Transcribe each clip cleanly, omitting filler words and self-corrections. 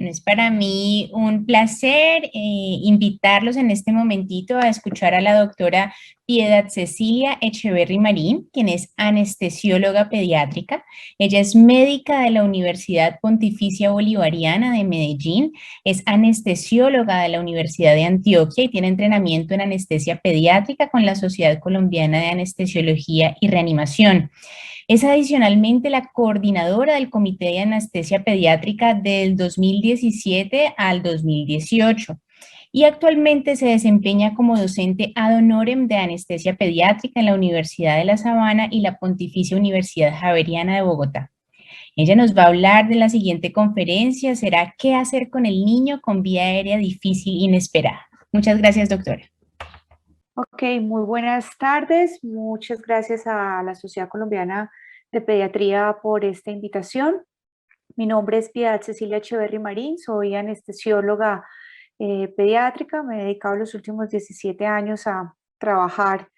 Es para mí un placer invitarlos en este momentito a escuchar a la doctora Piedad Cecilia Echeverry Marín, quien es anestesióloga pediátrica. Ella es médica de la Universidad Pontificia Bolivariana de Medellín, es anestesióloga de la Universidad de Antioquia y tiene entrenamiento en anestesia pediátrica con la Sociedad Colombiana de Anestesiología y Reanimación. Es adicionalmente la coordinadora del Comité de Anestesia Pediátrica del 2017 al 2018 y actualmente se desempeña como docente ad honorem de anestesia pediátrica en la Universidad de La Sabana y la Pontificia Universidad Javeriana de Bogotá. Ella nos va a hablar de la siguiente conferencia, será ¿qué hacer con el niño con vía aérea difícil inesperada? Muchas gracias, doctora. Ok, muy buenas tardes. Muchas gracias a la Sociedad Colombiana de Pediatría por esta invitación. Mi nombre es Piedad Cecilia Echeverry Marín, soy anestesióloga pediátrica. Me he dedicado los últimos 17 años a trabajar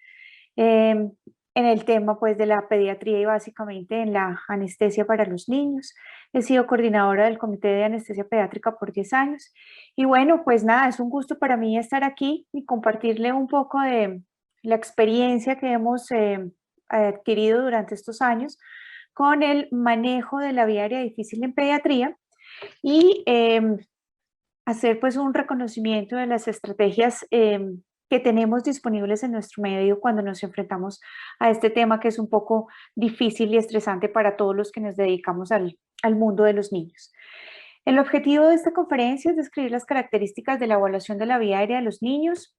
em, en el tema pues, de la pediatría y básicamente en la anestesia para los niños. He sido coordinadora del Comité de Anestesia Pediátrica por 10 años. Y bueno, pues nada, es un gusto para mí estar aquí y compartirle un poco de la experiencia que hemos adquirido durante estos años con el manejo de la vía aérea difícil en pediatría y hacer pues un reconocimiento de las estrategias que tenemos disponibles en nuestro medio cuando nos enfrentamos a este tema que es un poco difícil y estresante para todos los que nos dedicamos al mundo de los niños. El objetivo de esta conferencia es describir las características de la evaluación de la vía aérea de los niños,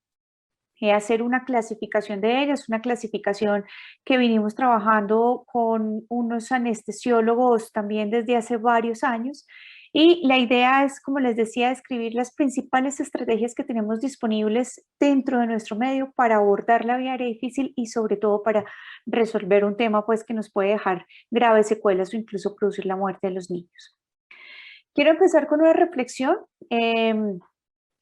hacer una clasificación de ellas, una clasificación que vinimos trabajando con unos anestesiólogos también desde hace varios años. Y la idea es, como les decía, describir las principales estrategias que tenemos disponibles dentro de nuestro medio para abordar la vía aérea difícil y sobre todo para resolver un tema pues, que nos puede dejar graves secuelas o incluso producir la muerte de los niños. Quiero empezar con una reflexión.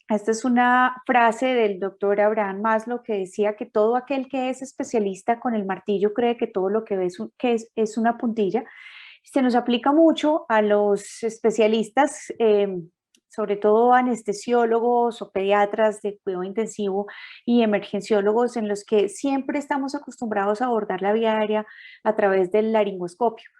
Esta es una frase del doctor Abraham Maslow que decía que todo aquel que es especialista con el martillo cree que todo lo que ve es una puntilla. Se nos aplica mucho a los especialistas, sobre todo anestesiólogos o pediatras de cuidado intensivo y emergenciólogos en los que siempre estamos acostumbrados a abordar la vía aérea a través del laringoscopio.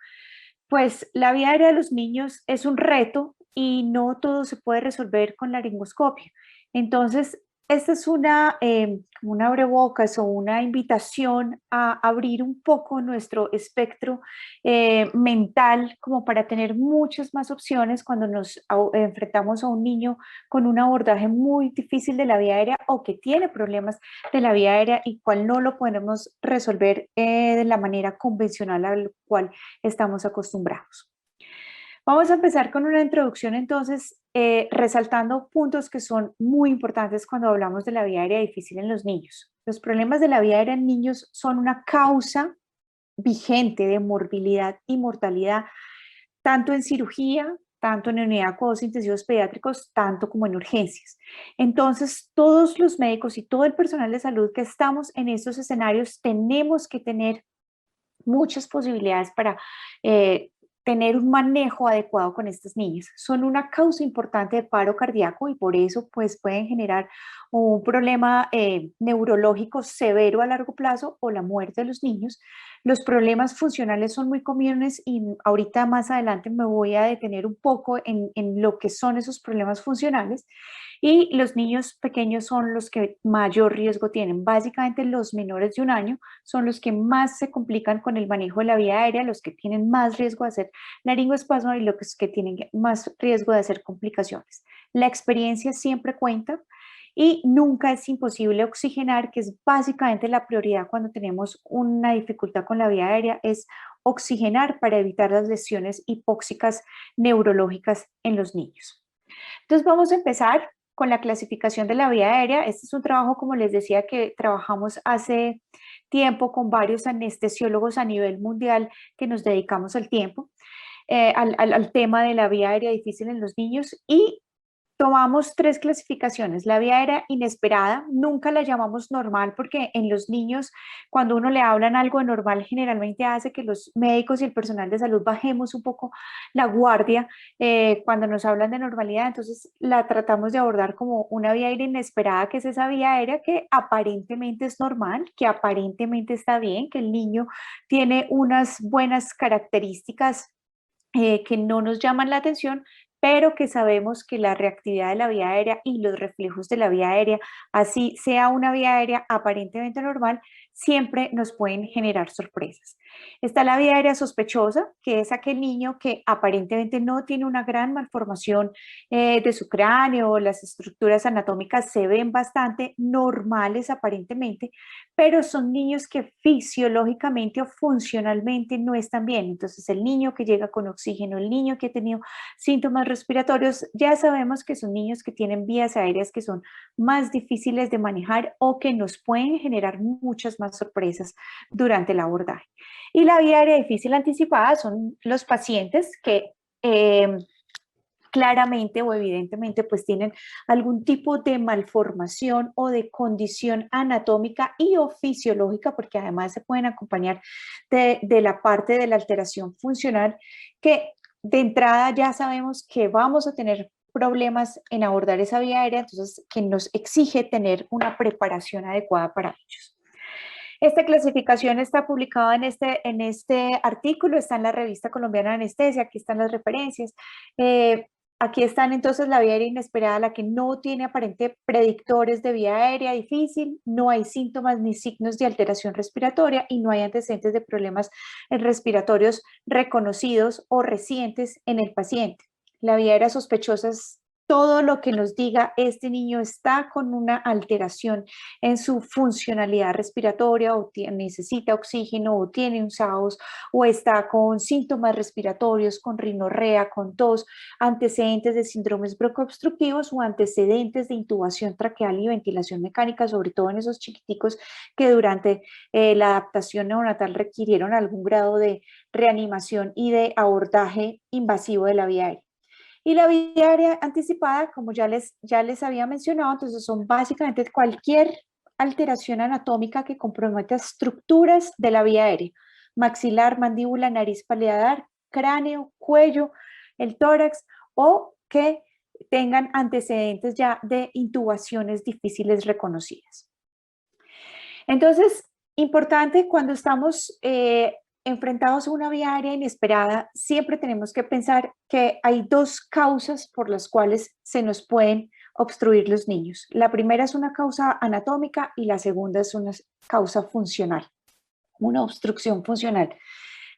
Pues la vía aérea de los niños es un reto y no todo se puede resolver con laringoscopia. Entonces, esta es una abrebocas o una invitación a abrir un poco nuestro espectro mental como para tener muchas más opciones cuando nos enfrentamos a un niño con un abordaje muy difícil de la vía aérea o que tiene problemas de la vía aérea y cual no lo podemos resolver de la manera convencional a la cual estamos acostumbrados. Vamos a empezar con una introducción entonces, resaltando puntos que son muy importantes cuando hablamos de la vía aérea difícil en los niños. Los problemas de la vía aérea en niños son una causa vigente de morbilidad y mortalidad, tanto en cirugía, tanto en unidad de cuidados intensivos pediátricos, tanto como en urgencias. Entonces, todos los médicos y todo el personal de salud que estamos en estos escenarios tenemos que tener muchas posibilidades para tener un manejo adecuado con estas niñas. Son una causa importante de paro cardíaco y por eso pues pueden generar un problema neurológico severo a largo plazo o la muerte de los niños. Los problemas funcionales son muy comunes y ahorita más adelante me voy a detener un poco en lo que son esos problemas funcionales. Y los niños pequeños son los que mayor riesgo tienen. Básicamente los menores de un año son los que más se complican con el manejo de la vía aérea, los que tienen más riesgo de hacer laringoespasmo y los que tienen más riesgo de hacer complicaciones. La experiencia siempre cuenta y nunca es imposible oxigenar, que es básicamente la prioridad cuando tenemos una dificultad con la vía aérea, es oxigenar para evitar las lesiones hipóxicas neurológicas en los niños. Entonces vamos a empezar con la clasificación de la vía aérea. Este es un trabajo, como les decía, que trabajamos hace tiempo con varios anestesiólogos a nivel mundial que nos dedicamos al tiempo, al tema de la vía aérea difícil en los niños y tomamos tres clasificaciones. La vía aérea inesperada, nunca la llamamos normal porque en los niños, cuando uno le hablan algo de normal, generalmente hace que los médicos y el personal de salud bajemos un poco la guardia cuando nos hablan de normalidad. Entonces la tratamos de abordar como una vía aérea inesperada, que es esa vía aérea que aparentemente es normal, que aparentemente está bien, que el niño tiene unas buenas características que no nos llaman la atención, pero que sabemos que la reactividad de la vía aérea y los reflejos de la vía aérea, así sea una vía aérea aparentemente normal, siempre nos pueden generar sorpresas. Está la vía aérea sospechosa, que es aquel niño que aparentemente no tiene una gran malformación de su cráneo, las estructuras anatómicas se ven bastante normales aparentemente, pero son niños que fisiológicamente o funcionalmente no están bien. Entonces, el niño que llega con oxígeno, el niño que ha tenido síntomas respiratorios, ya sabemos que son niños que tienen vías aéreas que son más difíciles de manejar o que nos pueden generar muchas más sorpresas durante el abordaje. Y la vía aérea difícil anticipada son los pacientes que claramente o evidentemente pues tienen algún tipo de malformación o de condición anatómica y o fisiológica, porque además se pueden acompañar de la parte de la alteración funcional, que de entrada ya sabemos que vamos a tener problemas en abordar esa vía aérea, entonces que nos exige tener una preparación adecuada para ellos. Esta clasificación está publicada en este artículo, está en la revista colombiana de anestesia, aquí están las referencias. Aquí están entonces la vía aérea inesperada, la que no tiene aparente predictores de vía aérea difícil, no hay síntomas ni signos de alteración respiratoria y no hay antecedentes de problemas respiratorios reconocidos o recientes en el paciente. La vía aérea sospechosa es todo lo que nos diga este niño está con una alteración en su funcionalidad respiratoria o necesita oxígeno o tiene un SAOS o está con síntomas respiratorios, con rinorrea, con tos, antecedentes de síndromes broncoobstructivos o antecedentes de intubación traqueal y ventilación mecánica, sobre todo en esos chiquiticos que durante la adaptación neonatal requirieron algún grado de reanimación y de abordaje invasivo de la vía aérea. Y la vía aérea anticipada, como ya les había mencionado, entonces son básicamente cualquier alteración anatómica que comprometa estructuras de la vía aérea, maxilar, mandíbula, nariz, paladar, cráneo, cuello, el tórax, o que tengan antecedentes ya de intubaciones difíciles reconocidas. Entonces, importante cuando estamos enfrentados a una vía aérea inesperada, siempre tenemos que pensar que hay dos causas por las cuales se nos pueden obstruir los niños. La primera es una causa anatómica y la segunda es una causa funcional, una obstrucción funcional.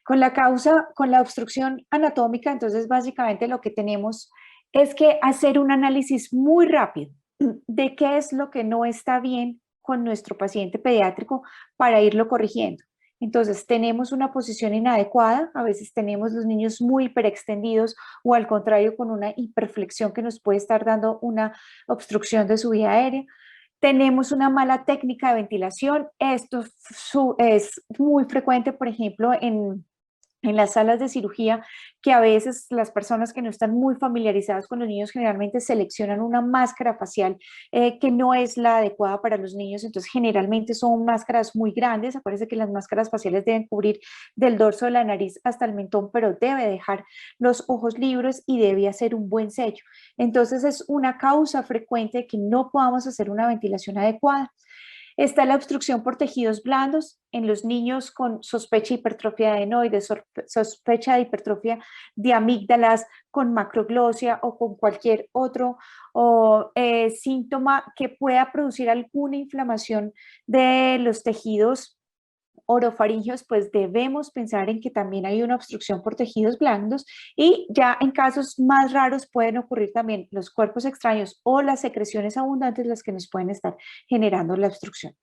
Con la obstrucción anatómica, entonces básicamente lo que tenemos es que hacer un análisis muy rápido de qué es lo que no está bien con nuestro paciente pediátrico para irlo corrigiendo. Entonces, tenemos una posición inadecuada, a veces tenemos los niños muy hiperextendidos o al contrario con una hiperflexión que nos puede estar dando una obstrucción de su vía aérea. Tenemos una mala técnica de ventilación, esto es muy frecuente, por ejemplo, en las salas de cirugía, que a veces las personas que no están muy familiarizadas con los niños generalmente seleccionan una máscara facial que no es la adecuada para los niños, entonces generalmente son máscaras muy grandes, acuérdense que las máscaras faciales deben cubrir del dorso de la nariz hasta el mentón, pero debe dejar los ojos libres y debe hacer un buen sello. Entonces es una causa frecuente de que no podamos hacer una ventilación adecuada. Está la obstrucción por tejidos blandos en los niños con sospecha de hipertrofia de adenoides, sospecha de hipertrofia de amígdalas, con macroglosia o con cualquier otro síntoma que pueda producir alguna inflamación de los tejidos orofaringeos, pues debemos pensar en que también hay una obstrucción por tejidos blandos y ya en casos más raros pueden ocurrir también los cuerpos extraños o las secreciones abundantes las que nos pueden estar generando la obstrucción.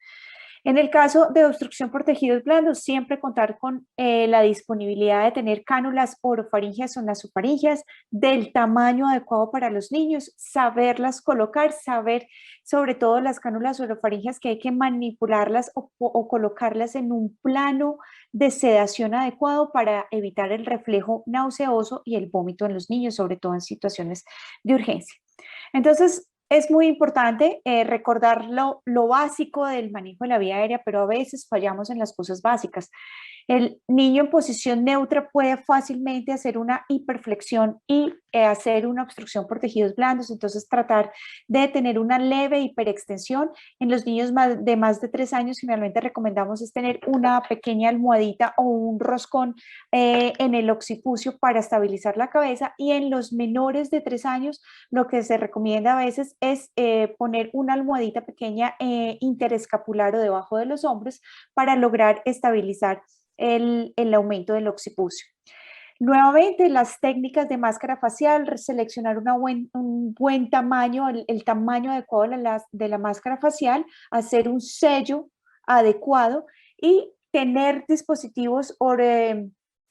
En el caso de obstrucción por tejidos blandos, siempre contar con la disponibilidad de tener cánulas orofaringeas o nasofaringeas del tamaño adecuado para los niños, saberlas colocar, saber sobre todo las cánulas orofaringeas que hay que manipularlas o colocarlas en un plano de sedación adecuado para evitar el reflejo nauseoso y el vómito en los niños, sobre todo en situaciones de urgencia. Entonces, es muy importante recordar lo básico del manejo de la vía aérea, pero a veces fallamos en las cosas básicas. El niño en posición neutra puede fácilmente hacer una hiperflexión y hacer una obstrucción por tejidos blandos, entonces tratar de tener una leve hiperextensión. En los niños de más de 3 años, generalmente recomendamos es tener una pequeña almohadita o un roscón en el occipucio para estabilizar la cabeza, y en los menores de 3 años lo que se recomienda a veces es poner una almohadita pequeña interescapular o debajo de los hombros para lograr estabilizar el aumento del occipucio. Nuevamente, las técnicas de máscara facial, seleccionar un buen tamaño, el tamaño adecuado de la máscara facial, hacer un sello adecuado y tener dispositivos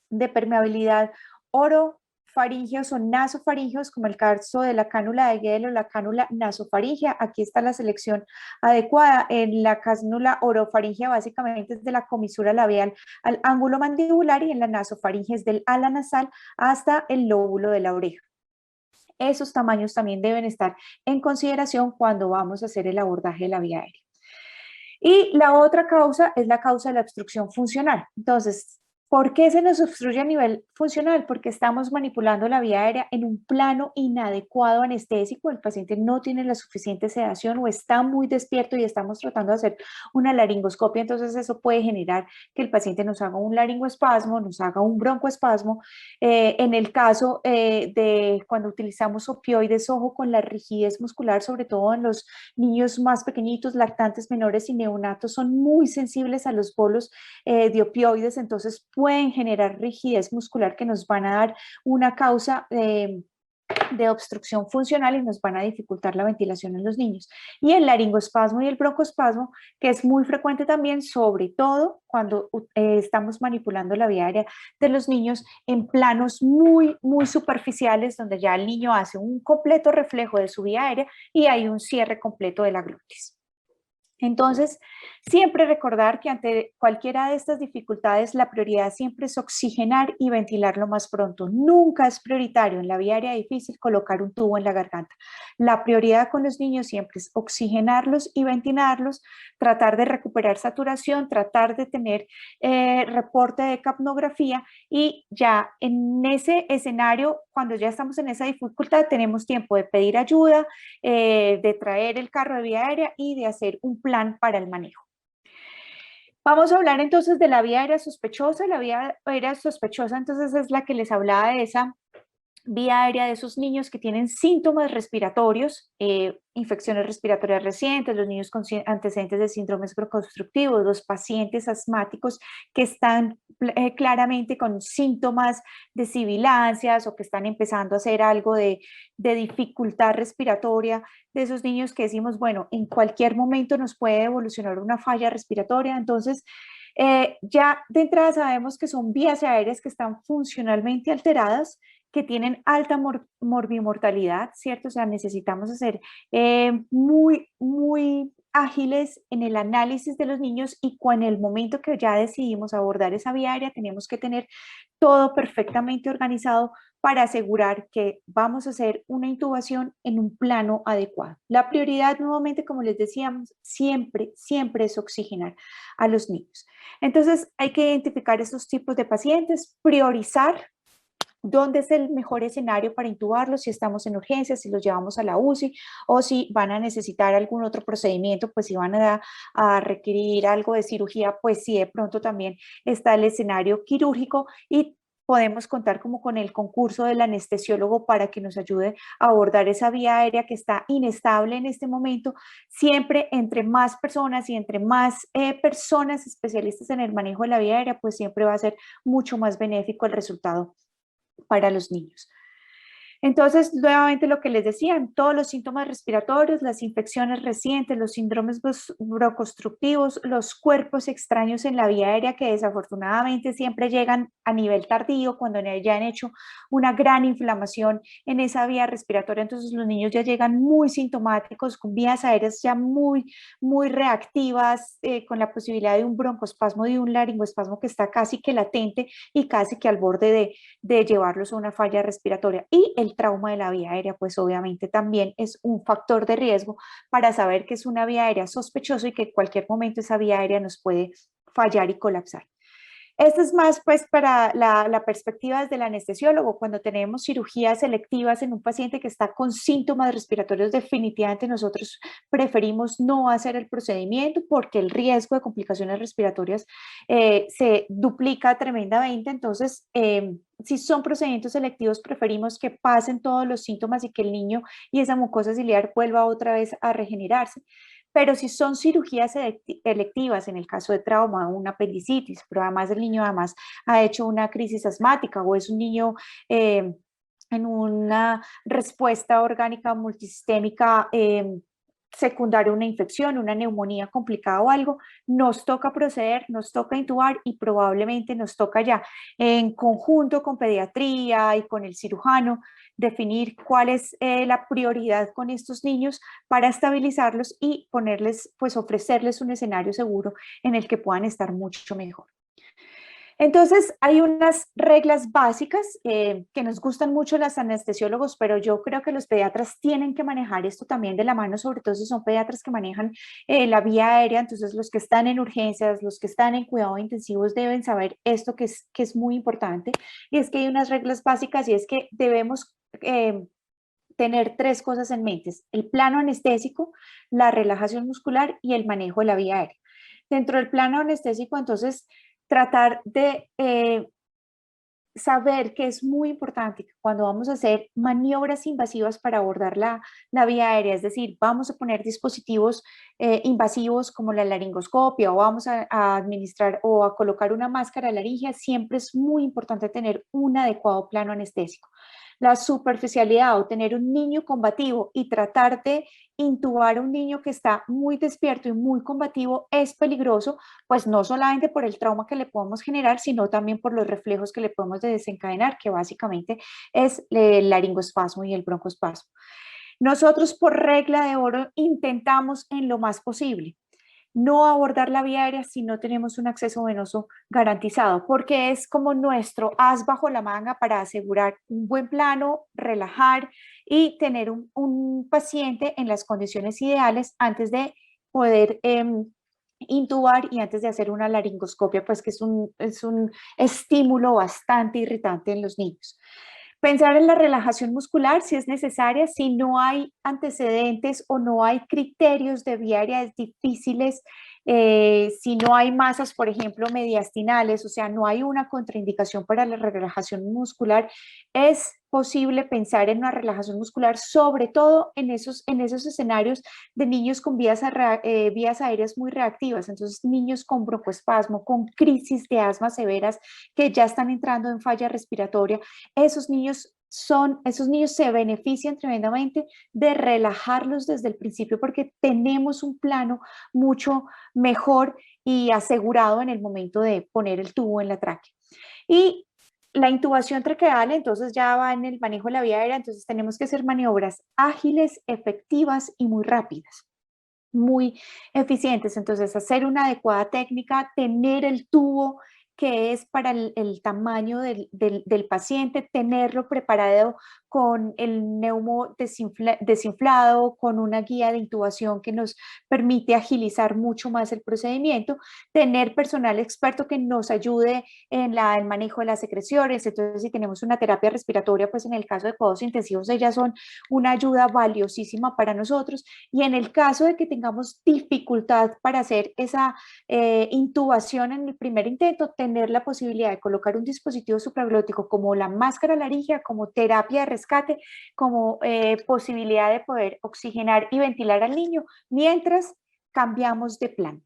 de permeabilidad orofaríngeos o nasofaríngeos, como el caso de la cánula de Guedel o la cánula nasofaríngea. Aquí está la selección adecuada. En la cánula orofaríngea básicamente es de la comisura labial al ángulo mandibular, y en la nasofaringe es del ala nasal hasta el lóbulo de la oreja. Esos tamaños también deben estar en consideración cuando vamos a hacer el abordaje de la vía aérea. Y la otra causa es la causa de la obstrucción funcional. Entonces, ¿por qué se nos obstruye a nivel funcional? Porque estamos manipulando la vía aérea en un plano inadecuado anestésico. El paciente no tiene la suficiente sedación o está muy despierto y estamos tratando de hacer una laringoscopia. Entonces eso puede generar que el paciente nos haga un laringoespasmo, nos haga un broncoespasmo. En el caso de cuando utilizamos opioides, ojo con la rigidez muscular, sobre todo en los niños más pequeñitos, lactantes menores y neonatos, son muy sensibles a los bolos de opioides, entonces pueden generar rigidez muscular que nos van a dar una causa de obstrucción funcional y nos van a dificultar la ventilación en los niños. Y el laringoespasmo y el broncoespasmo, que es muy frecuente también, sobre todo cuando estamos manipulando la vía aérea de los niños en planos muy, muy superficiales, donde ya el niño hace un completo reflejo de su vía aérea y hay un cierre completo de la glotis. Entonces, siempre recordar que ante cualquiera de estas dificultades, la prioridad siempre es oxigenar y ventilar lo más pronto. Nunca es prioritario en la vía aérea difícil colocar un tubo en la garganta. La prioridad con los niños siempre es oxigenarlos y ventilarlos, tratar de recuperar saturación, tratar de tener reporte de capnografía, y ya en ese escenario, cuando ya estamos en esa dificultad, tenemos tiempo de pedir ayuda, de traer el carro de vía aérea y de hacer un plan para el manejo. Vamos a hablar entonces de la vía aérea sospechosa. La vía aérea sospechosa entonces es la que les hablaba de esa vía aérea de esos niños que tienen síntomas respiratorios, infecciones respiratorias recientes, los niños con antecedentes de síndromes broncoconstrictivos, los pacientes asmáticos que están claramente con síntomas de sibilancias o que están empezando a hacer algo de dificultad respiratoria, de esos niños que decimos, bueno, en cualquier momento nos puede evolucionar una falla respiratoria. Entonces, ya de entrada sabemos que son vías aéreas que están funcionalmente alteradas, que tienen alta morbimortalidad, ¿cierto? O sea, necesitamos ser muy, muy ágiles en el análisis de los niños, y en el momento que ya decidimos abordar esa vía aérea, tenemos que tener todo perfectamente organizado para asegurar que vamos a hacer una intubación en un plano adecuado. La prioridad, nuevamente, como les decíamos, siempre, siempre es oxigenar a los niños. Entonces, hay que identificar estos tipos de pacientes, priorizar dónde es el mejor escenario para intubarlos, si estamos en urgencias, si los llevamos a la UCI o si van a necesitar algún otro procedimiento, pues si van a requerir algo de cirugía, pues si de pronto también está el escenario quirúrgico, y podemos contar como con el concurso del anestesiólogo para que nos ayude a abordar esa vía aérea que está inestable en este momento. Siempre entre más personas y entre más personas especialistas en el manejo de la vía aérea, pues siempre va a ser mucho más benéfico el resultado para los niños. Entonces, nuevamente lo que les decía, todos los síntomas respiratorios, las infecciones recientes, los síndromes broncoconstrictivos, los cuerpos extraños en la vía aérea que desafortunadamente siempre llegan a nivel tardío cuando ya han hecho una gran inflamación en esa vía respiratoria. Entonces los niños ya llegan muy sintomáticos, con vías aéreas ya muy, muy reactivas, con la posibilidad de un broncoespasmo, de un laringoespasmo que está casi que latente y casi que al borde de llevarlos a una falla respiratoria. Y el el trauma de la vía aérea, pues obviamente también es un factor de riesgo para saber que es una vía aérea sospechosa y que en cualquier momento esa vía aérea nos puede fallar y colapsar. Esto es más pues para la perspectiva desde el anestesiólogo. Cuando tenemos cirugías selectivas en un paciente que está con síntomas respiratorios, definitivamente nosotros preferimos no hacer el procedimiento porque el riesgo de complicaciones respiratorias se duplica tremendamente. Entonces, si son procedimientos selectivos, preferimos que pasen todos los síntomas y que el niño y esa mucosa ciliar vuelva otra vez a regenerarse. Pero si son cirugías electivas, en el caso de trauma, una apendicitis, pero además el niño además ha hecho una crisis asmática o es un niño en una respuesta orgánica multisistémica secundaria a una infección, una neumonía complicada o algo, nos toca proceder, nos toca intubar y probablemente nos toca ya en conjunto con pediatría y con el cirujano definir cuál es la prioridad con estos niños para estabilizarlos y ponerles, pues ofrecerles un escenario seguro en el que puedan estar mucho mejor. Entonces, hay unas reglas básicas que nos gustan mucho los anestesiólogos, pero yo creo que los pediatras tienen que manejar esto también de la mano, sobre todo si son pediatras que manejan la vía aérea. Entonces, los que están en urgencias, los que están en cuidados intensivos deben saber esto que es muy importante. Y es que hay unas reglas básicas y es que debemos tener tres cosas en mente: el plano anestésico, la relajación muscular y el manejo de la vía aérea. Dentro del plano anestésico, entonces, tratar de saber que es muy importante que cuando vamos a hacer maniobras invasivas para abordar la vía aérea, es decir, vamos a poner dispositivos invasivos como la laringoscopia o vamos a administrar o a colocar una máscara laringea, siempre es muy importante tener un adecuado plano anestésico. La superficialidad o tener un niño combativo y tratar de intubar a un niño que está muy despierto y muy combativo es peligroso, pues no solamente por el trauma que le podemos generar, sino también por los reflejos que le podemos desencadenar, que básicamente es el laringoespasmo y el broncoespasmo. Nosotros por regla de oro intentamos en lo más posible no abordar la vía aérea si no tenemos un acceso venoso garantizado, porque es como nuestro as bajo la manga para asegurar un buen plano, relajar y tener un paciente en las condiciones ideales antes de poder intubar y antes de hacer una laringoscopia, pues que es un estímulo bastante irritante en los niños. Pensar en la relajación muscular si es necesaria, si no hay antecedentes o no hay criterios de vía aérea difíciles, si no hay masas, por ejemplo, mediastinales, o sea, no hay una contraindicación para la relajación muscular, es posible pensar en una relajación muscular, sobre todo en esos escenarios de niños con vías aéreas muy reactivas, entonces niños con broncoespasmo, con crisis de asma severas que ya están entrando en falla respiratoria. Esos niños se benefician tremendamente de relajarlos desde el principio porque tenemos un plano mucho mejor y asegurado en el momento de poner el tubo en la tráquea. Y la intubación traqueal, entonces ya va en el manejo de la vía aérea, entonces tenemos que hacer maniobras ágiles, efectivas y muy rápidas, muy eficientes. Entonces, hacer una adecuada técnica, tener el tubo que es para el tamaño del paciente, tenerlo preparado con el neumo desinflado, con una guía de intubación que nos permite agilizar mucho más el procedimiento, tener personal experto que nos ayude en el manejo de las secreciones. Entonces, si tenemos una terapia respiratoria, pues en el caso de cuidados intensivos, ellas son una ayuda valiosísima para nosotros. Y en el caso de que tengamos dificultad para hacer esa intubación en el primer intento, tener la posibilidad de colocar un dispositivo supraglótico como la máscara laringea, como terapia de rescate, como posibilidad de poder oxigenar y ventilar al niño mientras cambiamos de plan.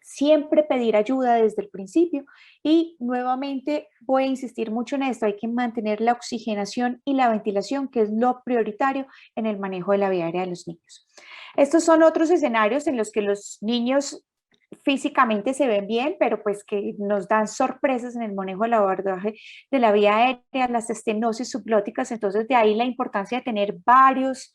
Siempre pedir ayuda desde el principio y nuevamente voy a insistir mucho en esto, hay que mantener la oxigenación y la ventilación, que es lo prioritario en el manejo de la vía aérea de los niños. Estos son otros escenarios en los que los niños físicamente se ven bien, pero pues que nos dan sorpresas en el manejo del abordaje de la vía aérea, las estenosis subglóticas. Entonces de ahí la importancia de tener varios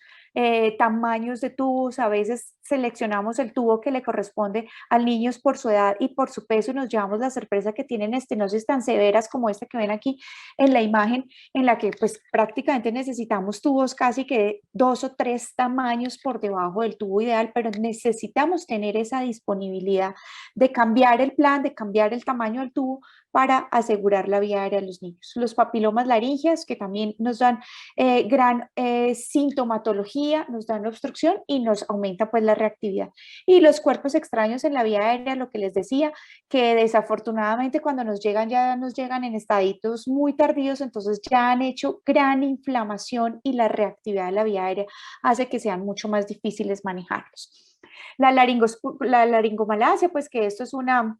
tamaños de tubos, a veces seleccionamos el tubo que le corresponde al niño por su edad y por su peso y nos llevamos la sorpresa que tienen estenosis tan severas como esta que ven aquí en la imagen, en la que pues prácticamente necesitamos tubos casi que 2 o 3 tamaños por debajo del tubo ideal, pero necesitamos tener esa disponibilidad de cambiar el plan, de cambiar el tamaño del tubo para asegurar la vía aérea de los niños. Los papilomas laringeos, que también nos dan gran sintomatología, nos dan obstrucción y nos aumenta pues la reactividad. Y los cuerpos extraños en la vía aérea, lo que les decía, que desafortunadamente cuando nos llegan ya nos llegan en estaditos muy tardíos, entonces ya han hecho gran inflamación y la reactividad de la vía aérea hace que sean mucho más difíciles manejarlos. La laringomalacia, pues que esto es una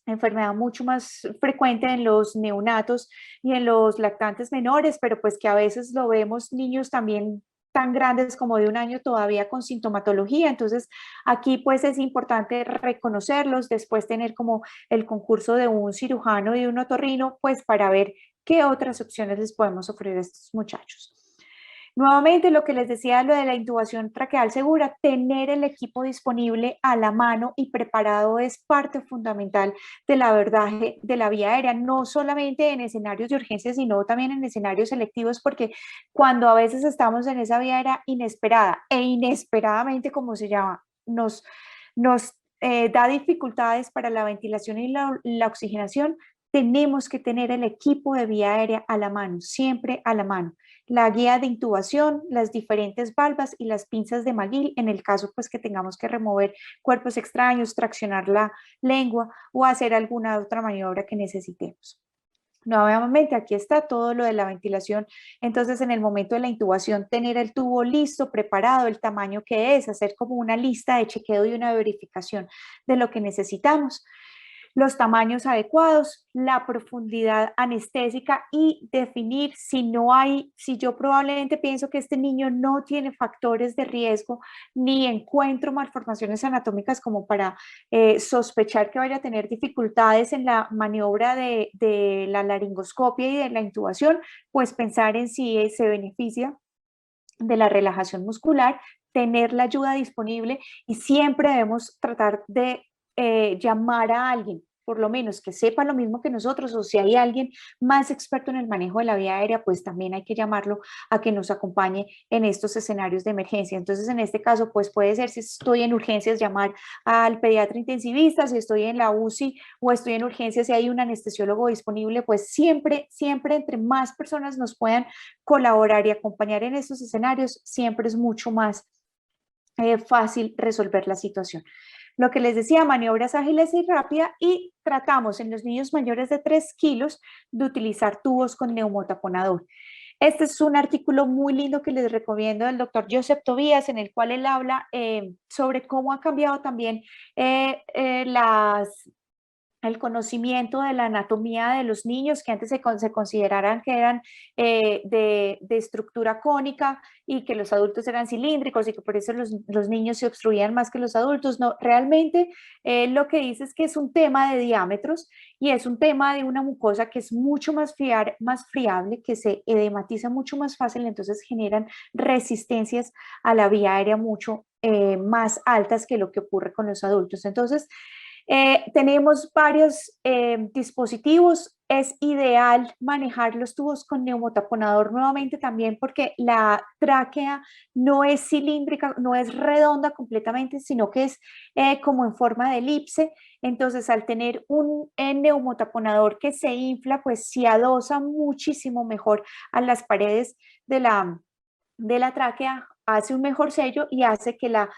enfermedad mucho más frecuente en los neonatos y en los lactantes menores, pero pues que a veces lo vemos niños también tan grandes como de 1 año todavía con sintomatología. Entonces, aquí pues es importante reconocerlos, después tener como el concurso de un cirujano y un otorrino, pues para ver qué otras opciones les podemos ofrecer a estos muchachos. Nuevamente, lo que les decía, lo de la intubación traqueal segura, tener el equipo disponible a la mano y preparado es parte fundamental del abordaje de la vía aérea, no solamente en escenarios de urgencia, sino también en escenarios selectivos, porque cuando a veces estamos en esa vía aérea inesperada e inesperadamente, como se llama, nos da dificultades para la ventilación y la oxigenación, tenemos que tener el equipo de vía aérea a la mano, siempre a la mano. La guía de intubación, las diferentes valvas y las pinzas de McGill en el caso pues que tengamos que remover cuerpos extraños, traccionar la lengua o hacer alguna otra maniobra que necesitemos. Nuevamente, aquí está todo lo de la ventilación. Entonces, en el momento de la intubación, tener el tubo listo, preparado, el tamaño que es, hacer como una lista de chequeo y una verificación de lo que necesitamos, los tamaños adecuados, la profundidad anestésica y definir si no hay, si yo probablemente pienso que este niño no tiene factores de riesgo ni encuentro malformaciones anatómicas como para sospechar que vaya a tener dificultades en la maniobra de la laringoscopia y de la intubación, pues pensar en si se beneficia de la relajación muscular, tener la ayuda disponible y siempre debemos tratar de llamar a alguien, por lo menos que sepa lo mismo que nosotros, o si hay alguien más experto en el manejo de la vía aérea, pues también hay que llamarlo a que nos acompañe en estos escenarios de emergencia. Entonces, en este caso, pues puede ser si estoy en urgencias, llamar al pediatra intensivista, si estoy en la UCI o estoy en urgencias, si hay un anestesiólogo disponible, pues siempre, siempre entre más personas nos puedan colaborar y acompañar en estos escenarios, siempre es mucho más fácil resolver la situación. Lo que les decía, maniobras ágiles y rápidas y tratamos en los niños mayores de 3 kilos de utilizar tubos con neumotaponador. Este es un artículo muy lindo que les recomiendo del doctor Joseph Tobías, en el cual él habla sobre cómo ha cambiado también el conocimiento de la anatomía de los niños que antes se consideraran que eran de estructura cónica y que los adultos eran cilíndricos y que por eso los niños se obstruían más que los adultos. No, realmente lo que dice es que es un tema de diámetros y es un tema de una mucosa que es mucho más friable, que se edematiza mucho más fácil, entonces generan resistencias a la vía aérea mucho más altas que lo que ocurre con los adultos. Entonces, tenemos varios dispositivos. Es ideal manejar los tubos con neumotaponador nuevamente también porque la tráquea no es cilíndrica, no es redonda completamente, sino que es como en forma de elipse. Entonces, al tener un neumotaponador que se infla, pues se adosa muchísimo mejor a las paredes de la tráquea, hace un mejor sello y hace que la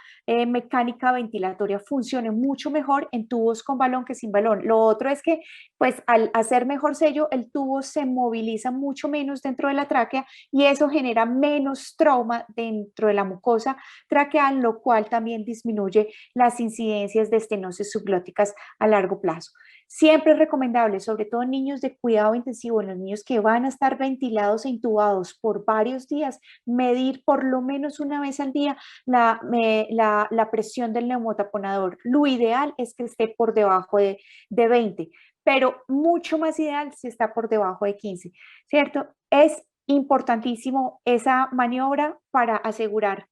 mecánica ventilatoria funcione mucho mejor en tubos con balón que sin balón. Lo otro es que, pues, al hacer mejor sello, el tubo se moviliza mucho menos dentro de la tráquea y eso genera menos trauma dentro de la mucosa traqueal, lo cual también disminuye las incidencias de estenosis subglóticas a largo plazo. Siempre es recomendable, sobre todo en niños de cuidado intensivo, en los niños que van a estar ventilados e intubados por varios días, medir por lo menos una vez al día la presión del neumotaponador. Lo ideal es que esté por debajo de 20, pero mucho más ideal si está por debajo de 15, ¿cierto? Es importantísimo esa maniobra para asegurar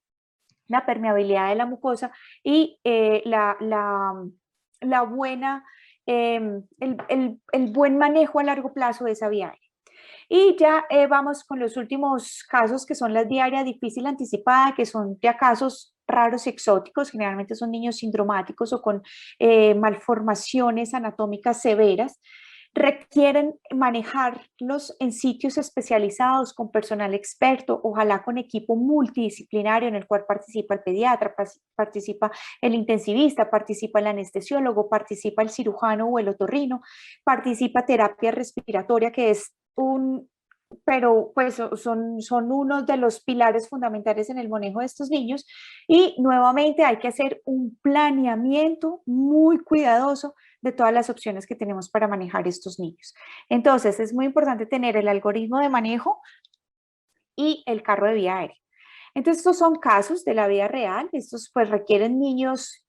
la permeabilidad de la mucosa y la buena, el buen manejo a largo plazo de esa vía aérea. Y ya vamos con los últimos casos, que son las vía aérea difícil anticipada, que son ya casos raros y exóticos, generalmente son niños sindromáticos o con malformaciones anatómicas severas, requieren manejarlos en sitios especializados con personal experto, ojalá con equipo multidisciplinario en el cual participa el pediatra, participa el intensivista, participa el anestesiólogo, participa el cirujano o el otorrino, participa terapia respiratoria, que es pero pues son uno de los pilares fundamentales en el manejo de estos niños, y nuevamente hay que hacer un planeamiento muy cuidadoso de todas las opciones que tenemos para manejar estos niños. Entonces es muy importante tener el algoritmo de manejo y el carro de vía aérea. Entonces estos son casos de la vida real, estos pues requieren niños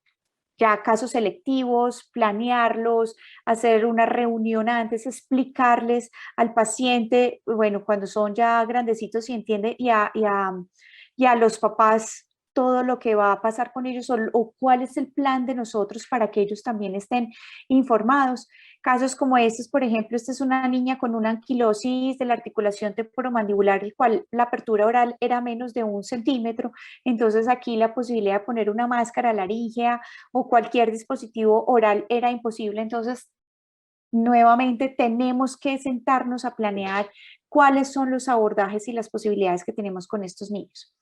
ya casos selectivos, planearlos, hacer una reunión antes, explicarles al paciente, bueno, cuando son ya grandecitos y entiende, y a los papás todo lo que va a pasar con ellos o cuál es el plan de nosotros para que ellos también estén informados. Casos como estos, por ejemplo, esta es una niña con una anquilosis de la articulación temporomandibular, el cual la apertura oral era menos de 1 centímetro, entonces aquí la posibilidad de poner una máscara laríngea o cualquier dispositivo oral era imposible. Entonces, nuevamente tenemos que sentarnos a planear cuáles son los abordajes y las posibilidades que tenemos con estos niños.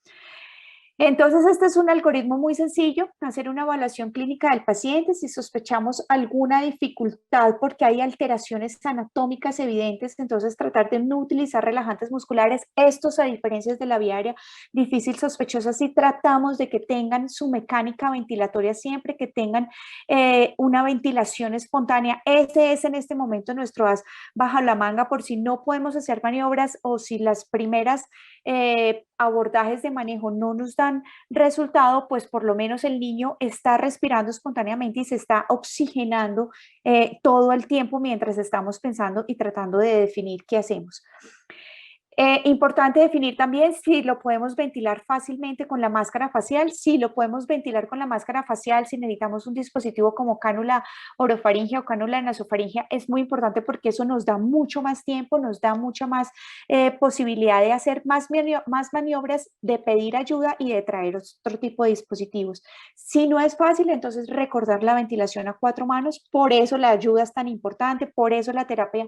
Entonces, este es un algoritmo muy sencillo: hacer una evaluación clínica del paciente. Si sospechamos alguna dificultad porque hay alteraciones anatómicas evidentes, entonces tratar de no utilizar relajantes musculares. Estos, a diferencia de la vía aérea difícil sospechosa, si tratamos de que tengan su mecánica ventilatoria siempre, que tengan una ventilación espontánea. Ese es en este momento nuestro as bajo la manga, por si no podemos hacer maniobras o si las primeras abordajes de manejo no nos dan resultado, pues por lo menos el niño está respirando espontáneamente y se está oxigenando todo el tiempo mientras estamos pensando y tratando de definir qué hacemos. Importante definir también si lo podemos ventilar fácilmente con la máscara facial. Si lo podemos ventilar con la máscara facial, si necesitamos un dispositivo como cánula orofaringea o cánula nasofaringea, es muy importante porque eso nos da mucho más tiempo, nos da mucha más posibilidad de hacer más maniobras, de pedir ayuda y de traer otro tipo de dispositivos. Si no es fácil, entonces recordar la ventilación a 4 manos. Por eso la ayuda es tan importante, por eso la terapia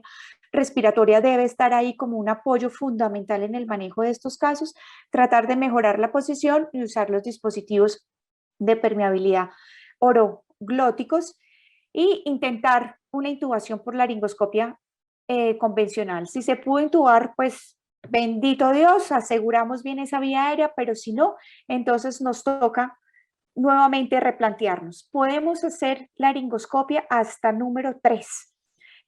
respiratoria debe estar ahí como un apoyo fundamental en el manejo de estos casos. Tratar de mejorar la posición y usar los dispositivos de permeabilidad oroglóticos y intentar una intubación por laringoscopia convencional. Si se pudo intubar, pues bendito Dios, aseguramos bien esa vía aérea, pero si no, entonces nos toca nuevamente replantearnos. Podemos hacer laringoscopia hasta número 3.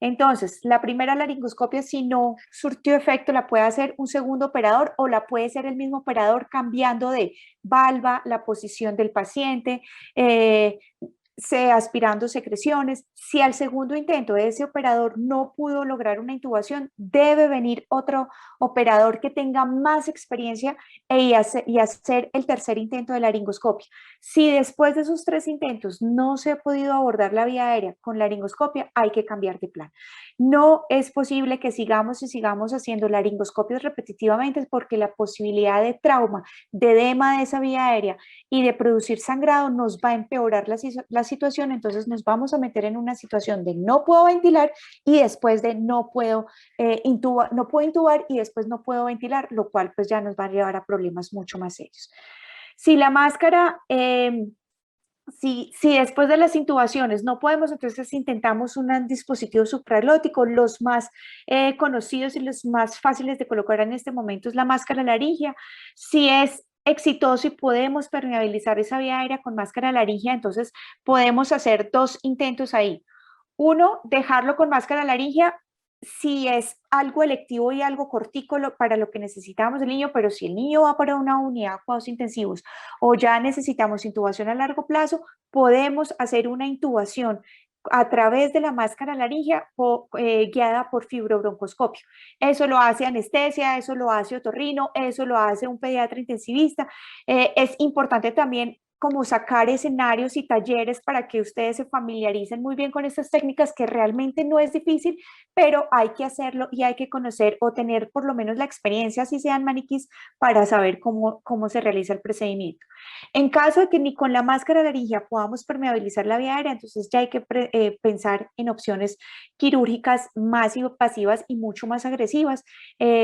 Entonces, la primera laringoscopia, si no surtió efecto, la puede hacer un segundo operador o la puede hacer el mismo operador cambiando de valva, la posición del paciente, aspirando secreciones. Si al segundo intento ese operador no pudo lograr una intubación, debe venir otro operador que tenga más experiencia y hacer el tercer intento de laringoscopia. Si después de esos 3 intentos no se ha podido abordar la vía aérea con laringoscopia, hay que cambiar de plan. No es posible que sigamos y sigamos haciendo laringoscopias repetitivamente, porque la posibilidad de trauma, de edema de esa vía aérea y de producir sangrado nos va a empeorar la situación. Entonces nos vamos a meter en una situación de no puedo ventilar y después de no puedo intubar y después no puedo ventilar, lo cual pues ya nos va a llevar a problemas mucho más serios. Si la máscara, si después de las intubaciones no podemos, entonces intentamos un dispositivo supraglótico. Los más conocidos y los más fáciles de colocar en este momento es la máscara laríngea. Si es exitoso y podemos permeabilizar esa vía aérea con máscara laríngea, entonces podemos hacer 2 intentos ahí. Uno, dejarlo con máscara laríngea si es algo electivo y algo cortico para lo que necesitamos el niño, pero si el niño va para una unidad de cuidados intensivos o ya necesitamos intubación a largo plazo, podemos hacer una intubación a través de la máscara laringea guiada por fibrobroncoscopio. Eso lo hace anestesia, eso lo hace otorrino, eso lo hace un pediatra intensivista. Es importante también como sacar escenarios y talleres para que ustedes se familiaricen muy bien con estas técnicas, que realmente no es difícil, pero hay que hacerlo y hay que conocer o tener por lo menos la experiencia, si sean maniquís, para saber cómo se realiza el procedimiento. En caso de que ni con la máscara laringea podamos permeabilizar la vía aérea, entonces ya hay que pensar en opciones quirúrgicas más invasivas y mucho más agresivas,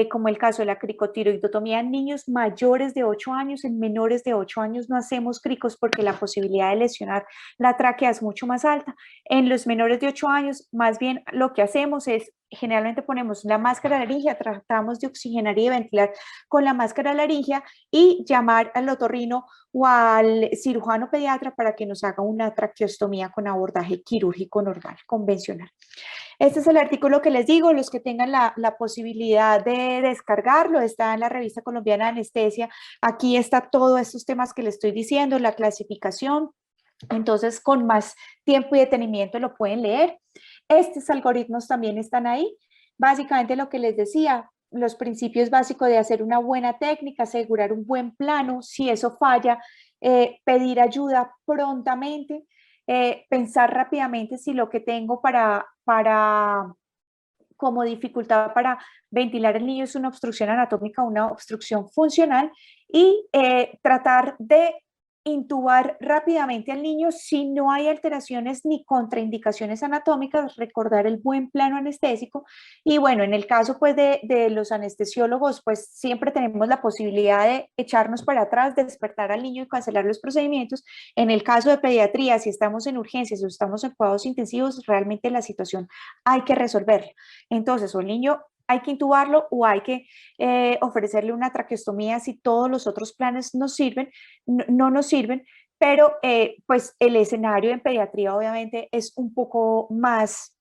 como el caso de la cricotiroidotomía en niños mayores de 8 años. En menores de 8 años no hacemos cricos porque la posibilidad de lesionar la tráquea es mucho más alta. En los menores de 8 años, más bien lo que hacemos es, generalmente ponemos la máscara laringea, tratamos de oxigenar y ventilar con la máscara laringea y llamar al otorrino o al cirujano pediatra para que nos haga una traqueostomía con abordaje quirúrgico normal, convencional. Este es el artículo que les digo. Los que tengan la posibilidad de descargarlo, está en la Revista Colombiana de Anestesia. Aquí está todos estos temas que les estoy diciendo, la clasificación. Entonces, con más tiempo y detenimiento lo pueden leer. Estos algoritmos también están ahí. Básicamente lo que les decía, los principios básicos de hacer una buena técnica, asegurar un buen plano. Si eso falla, pedir ayuda prontamente, pensar rápidamente si lo que tengo como dificultad para ventilar el niño es una obstrucción anatómica o una obstrucción funcional, y tratar de intubar rápidamente al niño si no hay alteraciones ni contraindicaciones anatómicas, recordar el buen plano anestésico. Y bueno, en el caso pues de los anestesiólogos, pues siempre tenemos la posibilidad de echarnos para atrás, despertar al niño y cancelar los procedimientos. En el caso de pediatría, si estamos en urgencias o estamos en cuidados intensivos, realmente la situación hay que resolverla. Entonces, o el niño hay que intubarlo o hay que ofrecerle una traqueostomía si todos los otros planes nos sirven, no nos sirven, pero pues el escenario en pediatría obviamente es un poco más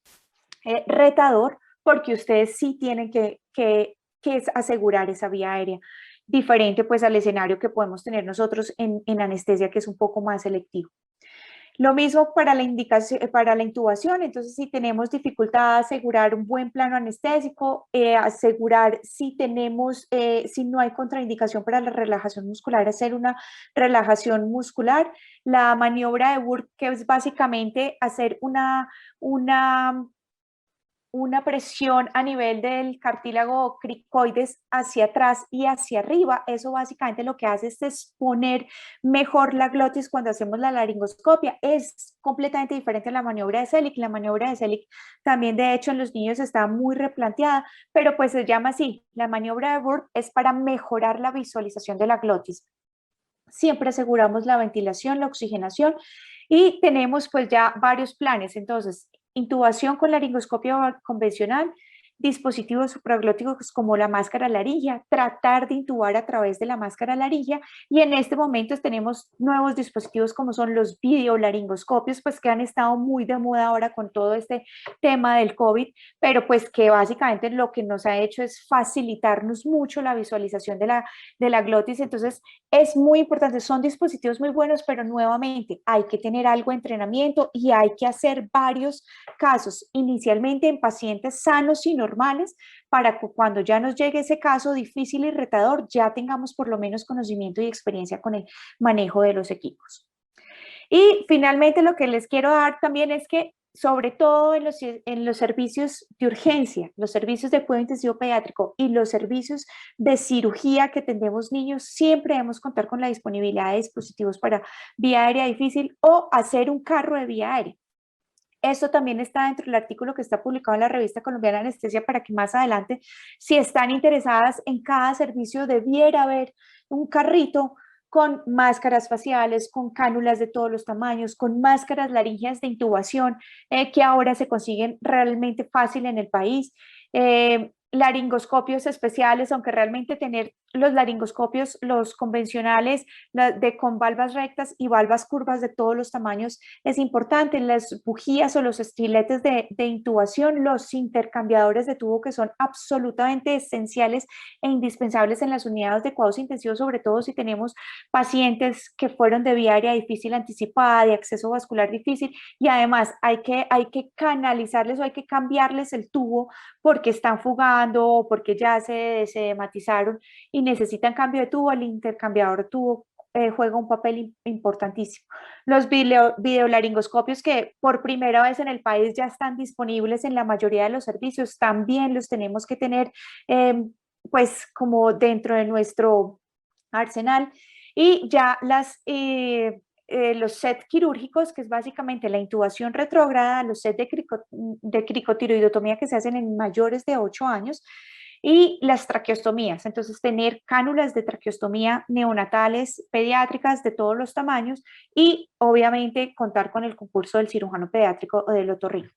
retador, porque ustedes sí tienen que asegurar esa vía aérea, diferente pues al escenario que podemos tener nosotros en anestesia, que es un poco más selectivo. Lo mismo para la indicación, para la intubación. Entonces, si tenemos dificultad, asegurar un buen plano anestésico, asegurar si tenemos, si no hay contraindicación para la relajación muscular, hacer una relajación muscular. La maniobra de Burke, que es básicamente hacer una presión a nivel del cartílago cricoides hacia atrás y hacia arriba. Eso básicamente lo que hace es exponer mejor la glotis cuando hacemos la laringoscopia. Es completamente diferente a la maniobra de Selig. La maniobra de Selig también, de hecho, en los niños está muy replanteada, pero pues se llama así. La maniobra de Burke es para mejorar la visualización de la glotis. Siempre aseguramos la ventilación, la oxigenación, y tenemos pues ya varios planes. Entonces, intubación con laringoscopio convencional, dispositivos supraglóticos como la máscara laringea, tratar de intubar a través de la máscara laringea, y en este momento tenemos nuevos dispositivos como son los videolaringoscopios, pues que han estado muy de moda ahora con todo este tema del COVID, pero pues que básicamente lo que nos ha hecho es facilitarnos mucho la visualización de la glotis. Entonces es muy importante, son dispositivos muy buenos, pero nuevamente hay que tener algo de entrenamiento y hay que hacer varios casos, inicialmente en pacientes sanos y normales, para que cuando ya nos llegue ese caso difícil y retador, ya tengamos por lo menos conocimiento y experiencia con el manejo de los equipos. Y finalmente lo que les quiero dar también es que, sobre todo en los servicios de urgencia, los servicios de cuidado intensivo pediátrico y los servicios de cirugía que atendemos niños, siempre debemos contar con la disponibilidad de dispositivos para vía aérea difícil o hacer un carro de vía aérea. Esto también está dentro del artículo que está publicado en la Revista Colombiana de Anestesia, para que más adelante, si están interesadas, en cada servicio debiera haber un carrito con máscaras faciales, con cánulas de todos los tamaños, con máscaras laríngeas de intubación, que ahora se consiguen realmente fácil en el país. laringoscopios especiales, aunque realmente tener los laringoscopios, los convencionales, con valvas rectas y valvas curvas de todos los tamaños es importante. Las bujías o los estiletes de intubación, los intercambiadores de tubo que son absolutamente esenciales e indispensables en las unidades de cuidados intensivos, sobre todo si tenemos pacientes que fueron de vía aérea difícil anticipada, de acceso vascular difícil, y además hay que canalizarles o hay que cambiarles el tubo porque están fugando o porque ya se edematizaron y necesitan cambio de tubo. El intercambiador de tubo juega un papel importantísimo. Los videolaringoscopios que por primera vez en el país ya están disponibles en la mayoría de los servicios, también los tenemos que tener pues como dentro de nuestro arsenal. Y ya los sets quirúrgicos, que es básicamente la intubación retrógrada, los sets de cricotiroidotomía que se hacen en mayores de 8 años, y las traqueostomías. Entonces, tener cánulas de traqueostomía neonatales, pediátricas de todos los tamaños, y obviamente contar con el concurso del cirujano pediátrico o del otorrino.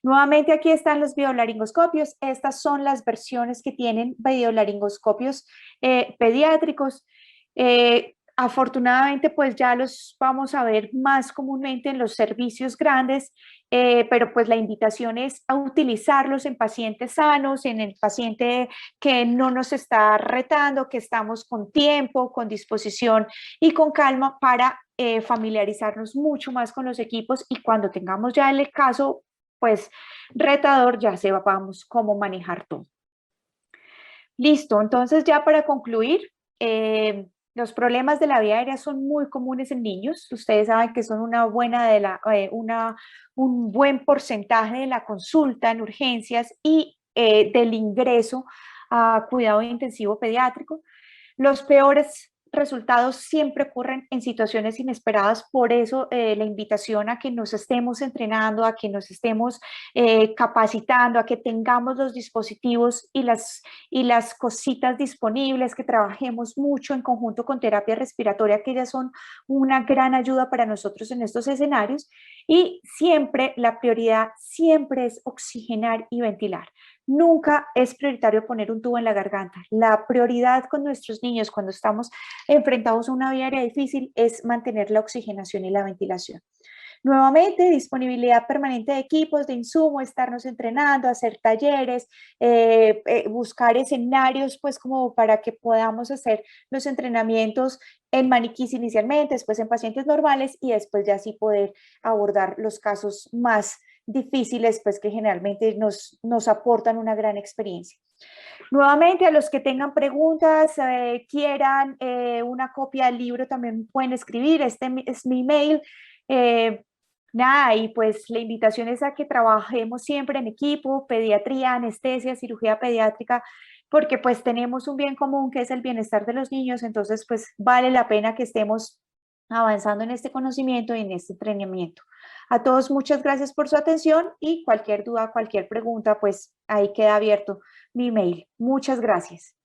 Nuevamente aquí están los videolaringoscopios. Estas son las versiones que tienen videolaringoscopios pediátricos. Afortunadamente, pues ya los vamos a ver más comúnmente en los servicios grandes, pero pues la invitación es a utilizarlos en pacientes sanos, en el paciente que no nos está retando, que estamos con tiempo, con disposición y con calma para familiarizarnos mucho más con los equipos, y cuando tengamos ya el caso pues retador, ya sepamos cómo manejar todo. Listo, entonces ya para concluir, los problemas de la vía aérea son muy comunes en niños. Ustedes saben que son un buen porcentaje de la consulta en urgencias y del ingreso a cuidado intensivo pediátrico. Los peores resultados siempre ocurren en situaciones inesperadas. Por eso la invitación a que nos estemos entrenando, a que nos estemos capacitando, a que tengamos los dispositivos y las cositas disponibles, que trabajemos mucho en conjunto con terapia respiratoria, que ya son una gran ayuda para nosotros en estos escenarios. Y siempre la prioridad siempre es oxigenar y ventilar. Nunca es prioritario poner un tubo en la garganta. La prioridad con nuestros niños cuando estamos enfrentados a una vía aérea difícil es mantener la oxigenación y la ventilación. Nuevamente, disponibilidad permanente de equipos, de insumo, estarnos entrenando, hacer talleres, buscar escenarios pues como para que podamos hacer los entrenamientos en maniquís inicialmente, después en pacientes normales y después ya así poder abordar los casos más difíciles, pues que generalmente nos aportan una gran experiencia. Nuevamente, a los que tengan preguntas, quieran una copia del libro, también pueden escribir. Este es mi email. Nada, y pues la invitación es a que trabajemos siempre en equipo, pediatría, anestesia, cirugía pediátrica, porque pues tenemos un bien común que es el bienestar de los niños. Entonces pues vale la pena que estemos avanzando en este conocimiento y en este entrenamiento. A todos muchas gracias por su atención, y cualquier duda, cualquier pregunta, pues ahí queda abierto mi email. Muchas gracias.